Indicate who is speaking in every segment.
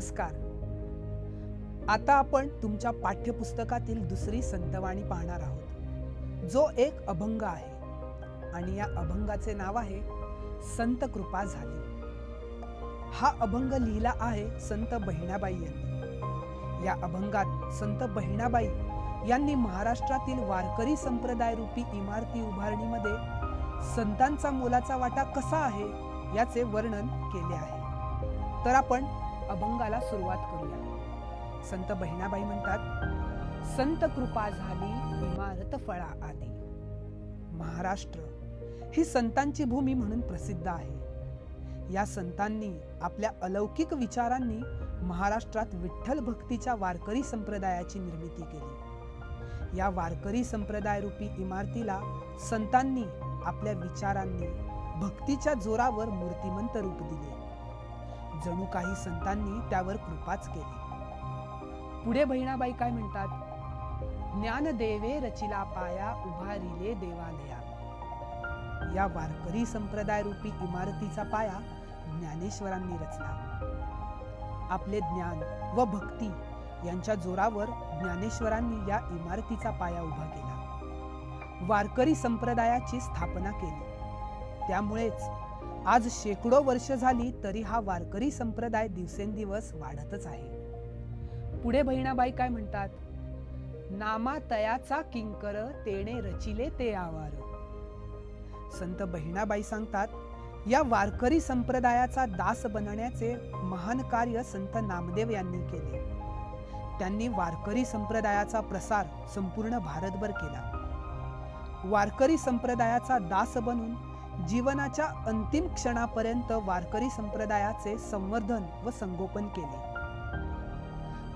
Speaker 1: नमस्कार. आता आपण तुमच्या पाठ्यपुस्तकातील दुसरी संतवाणी पाहणार आहोत, जो एक अभंग आहे आणि या अभंगाचे नाव आहे संत कृपा झाली. हा अभंग लिहिला आहे संत बहिणाबाई यांनी. या अभंगात संत बहिणाबाई यांनी महाराष्ट्रातील वारकरी संप्रदाय रूपी इमारती उभारणीमध्ये संतांचा मोलाचा वाटा कसा आहे याचे वर्णन केले आहे. तर आपण अभंगाला सुरुवात करूया. संत बहिणाबाई म्हणतात, संत कृपा झाली इमारत फळा आदी. महाराष्ट्र ही संतांची भूमी म्हणून प्रसिद्ध आहे. या संतांनी आपल्या अलौकिक विचारांनी महाराष्ट्रात विठ्ठल भक्तीच्या वारकरी संप्रदायाची निर्मिती केली. या वारकरी संप्रदाय रूपी इमारतीला संतांनी आपल्या विचारांनी भक्तीच्या जोरावर मूर्तिमंत रूप दिले. जणू काही संतांनी त्यावर कृपाच केली. पुढे बहिणाबाई काय म्हणतात, ज्ञान देवे रचिला पाया उभारिले देवालया. या वारकरी संप्रदाय रूपी इमारतीचा पाया ज्ञानेश्वरांनी रचला. आपले ज्ञान व भक्ती यांच्या जोरावर ज्ञानेश्वरांनी या इमारतीचा पाया उभा केला. वारकरी संप्रदायाची स्थापना केली. त्यामुळेच आज शेकडो वर्ष झाली तरी हा वारकरी संप्रदाय दिवसेंदिवस वाढतच आहे. पुढे बहिणाबाई काय म्हणतात, नामा तयाचा किंकर तेने रचिले ते आवार. संत बहिणाबाई सांगतात, या वारकरी संप्रदायाचा दास बनण्याचे महान कार्य संत नामदेव यांनी केले. त्यांनी वारकरी संप्रदायाचा प्रसार संपूर्ण भारतभर केला. वारकरी संप्रदायाचा दास बनून जीवनाच्या अंतिम क्षणापर्यंत वारकरी संप्रदायाचे संवर्धन व संगोपन केले.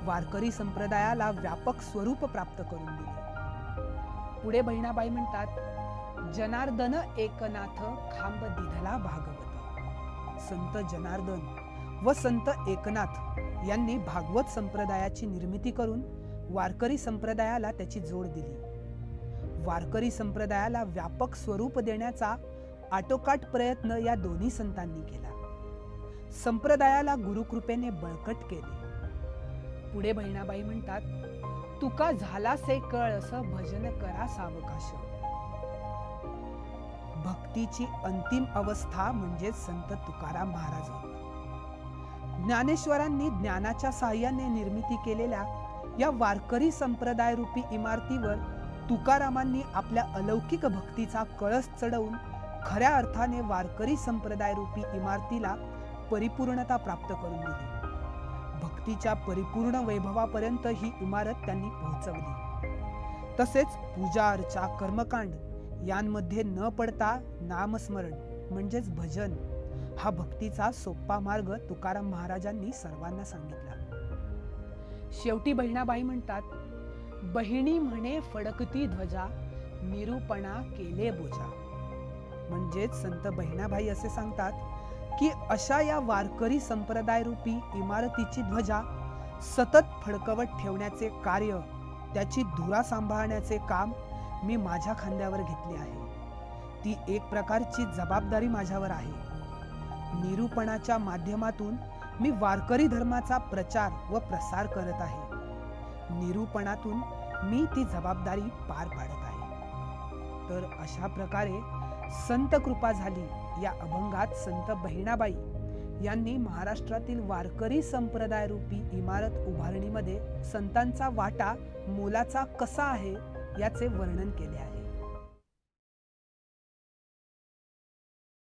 Speaker 1: वारकरी संप्रदायाला व्यापक स्वरूप प्राप्त करून दिले. पुढे बहिणाबाई म्हणतात, जनार्दन एकनाथ खांब दिधला भागवत. संत जनार्दन व संत एकनाथ यांनी भागवत संप्रदायाची निर्मिती करून वारकरी संप्रदायाला त्याची जोड दिली. वारकरी संप्रदायाला व्यापक स्वरूप देण्याचा आटोकाट प्रयत्न या दोन्ही संतांनी केला. संप्रदायाला गुरुकृपेने बळकट केले. पुढे बहिणाबाई म्हणतात, तुका झाला से कळस भजन करा सावकाश. भक्तीची अंतिम अवस्था म्हणजे संत तुकाराम महाराज. ज्ञानेश्वरांनी ज्ञानाच्या साहाय्याने निर्मिती केलेल्या या वारकरी संप्रदाय रूपी इमारतीवर तुकारामांनी आपल्या अलौकिक भक्तीचा कळस चढवून खऱ्या अर्थाने वारकरी संप्रदाय रूपी इमारतीला परिपूर्णता प्राप्त करून दिली. भक्तीच्या परिपूर्ण वैभवापर्यंत ही इमारत त्यांनी पोहोचवली. तसेच पूजा अर्चा कर्मकांड यांमध्ये न पडता नामस्मरण म्हणजेच भजन हा भक्तीचा सोपा मार्ग तुकाराम महाराजांनी सर्वांना सांगितला. शेवटी बहिणाबाई म्हणतात, बहिणी म्हणे फडकती ध्वजा निरूपणा केले बोजा. म्हणजेच संत बहिणाबाई असे सांगतात की अशा या वारकरी संप्रदाय रूपी इमारतीची ध्वजा सतत फडकवत ठेवण्याचे कार्य, त्याची धुरा सांभाळण्याचे काम मी माझ्या खांद्यावर घेतले आहे. ती एक प्रकारची जबाबदारी माझ्यावर आहे. निरूपणाच्या माध्यमातून मी वारकरी धर्माचा प्रचार व प्रसार करत आहे. निरूपणातून मी ती जबाबदारी पार पाडत आहे. तर अशा प्रकारे संत कृपा झाली या अभंगात संत बहिणाबाई यांनी महाराष्ट्रातील वारकरी संप्रदाय रूपी इमारत उभारणीमध्ये संतांचा वाटा मोलाचा कसा आहे याचे वर्णन केले आहे.